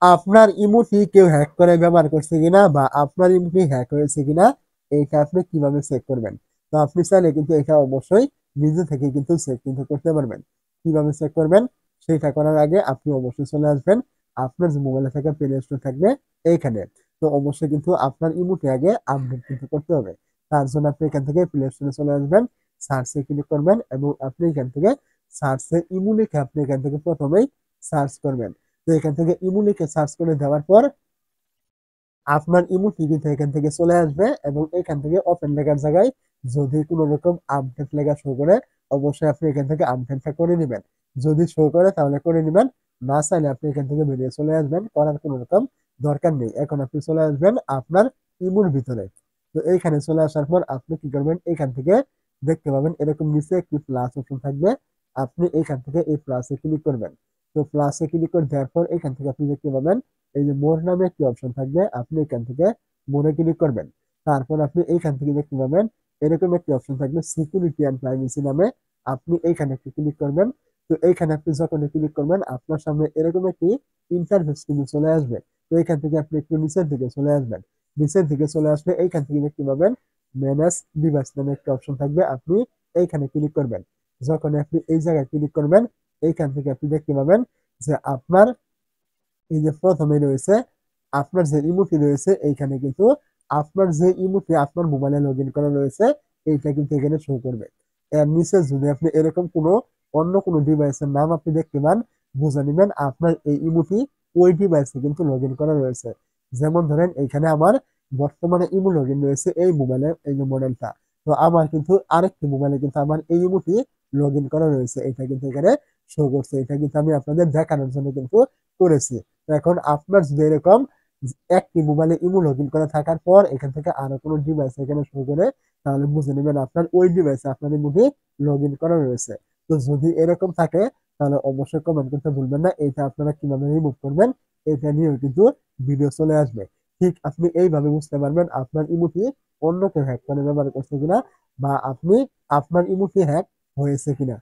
আপনার ইমোটি কেউ হ্যাক করে ব্যবহার করছে কিনা বা আপনার ইমোটি হ্যাক হয়েছে কিনা এইটা আপনি কিভাবে চেক করবেন। তো আপনি চাইলে কিন্তু এটা অবশ্যই নিজে থেকে কিন্তু চেক কিন্তু করতে পারবেন। কিভাবে চেক করবেন সেটা করার আগে আপনি অবশ্যই চলে আসবেন আপনার যে মোবাইলে থাকা প্লে স্টোর থাকবে এইখানে। তো অবশ্যই কিন্তু আপনার ইমোটি আগে আপডেট কিন্তু করতে হবে। তার জন্য আপনি এখান থেকে প্লে স্টোরে চলে আসবেন, সার্চে ক্লিক করবেন এবং আপনি এখান থেকে সার্চে ইমো লিখে আপনি এখান থেকে প্রথমেই সার্চ করবেন। তো এখান থেকে ইমো লিখে সার্চ করে দেওয়ার পর আপনার ইমো টিভিতে এখান থেকে চলে আসবে এবং এখান থেকে ওপেন লেখার জায়গায় যদি কোনো রকম আপডেট লেখা শো করে অবশ্যই আপনি এখান থেকে আপডেটটা করে নেবেন। যদি শো করে তাহলে করে নেবেন, না চাইলে আপনি এখান থেকে বেরিয়ে চলে আসবেন, করার কোনো রকম দরকার নেই। এখন আপনি চলে আসবেন আপনার ইমোর ভিতরে। তো এইখানে চলে আসার পর আপনি কি করবেন, এখান থেকে দেখতে পাবেন এরকম নিচে একটি প্লাস অপশন থাকবে, আপনি এখান থেকে এই প্লাসে ক্লিক করবেন। তো প্লাসে ক্লিক করে দেওয়ার পর এখান থেকে আপনি দেখতে পাবেন এই যে মোর নামে একটি অপশন থাকবে, আপনি এখান থেকে মোরে ক্লিক করবেন। তারপর আপনি এইখান থেকে দেখতে পাবেন এরকম একটি অপশন থাকবে সিকিউরিটি অ্যান্ড প্রাইভেসি নামে, আপনি এইখানে একটি ক্লিক করবেন। তো এইখানে আপনি যখন ক্লিক করবেন আপনার সামনে এরকম একটি ইন্টারফেস কিন্তু চলে আসবে। তো এইখান থেকে আপনি একটু নিচের দিকে চলে আসবেন। নিচের দিকে চলে আসলে এইখান থেকে দেখতে পাবেন ম্যানেজ ডিভাইস নামে একটা অপশন থাকবে, আপনি এইখানে ক্লিক করবেন। যখন আপনি এই জায়গায় ক্লিক করবেন এইখান থেকে আপনি দেখতে পাবেন যে আপনার এই যে প্রথমে রয়েছে আপনার যে ইমোটি রয়েছে এইখানে কিন্তু আপনার যে ইমোটি আপনার মোবাইলে লগ ইন করা রয়েছে এইটা কিন্তু এখানে শো করবে। এর নিচে যদি আপনি এরকম কোনো অন্য কোনো ডিভাইসের নাম আপনি দেখতে পান বুঝে নেবেন আপনার এই ইমোটি ওই ডিভাইসে কিন্তু লগ ইন করা রয়েছে। যেমন ধরেন এইখানে আমার বর্তমানে ইমো লগ ইন রয়েছে এই মোবাইলে, এই যে মডেলটা। তো আমার কিন্তু আরেকটি মোবাইলে কিন্তু আমার এই ইমোটি লগ ইন করা রয়েছে, এটা কিন্তু এখানে শো করছে। এটা কিন্তু আমি আপনাদের দেখানোর জন্য কিন্তু করেছি। তো এখন আপনার যদি এরকম একটি মোবাইলে ইমো লগ ইন করা থাকার পর এখান থেকে আরো কোনো ডিভাইস এখানে শো করে তাহলে বুঝে নেবেন আপনার ওই ডিভাইসে আপনার ইমোটি লগ ইন করা রয়েছে। তো যদি এরকম থাকে তাহলে অবশ্যই কমেন্ট করতে ভুলবেন না এটা আপনারা কিভাবে রিমুভ করবেন, এটা নিয়েও কিন্তু ভিডিও চলে আসবে। ঠিক আপনি এইভাবে বুঝতে পারবেন আপনার ইমোটি অন্য কেউ হ্যাক করে ব্যবহার করছে কিনা বা আপনি আপনার ইমোটি হ্যাক হয়েছে কিনা।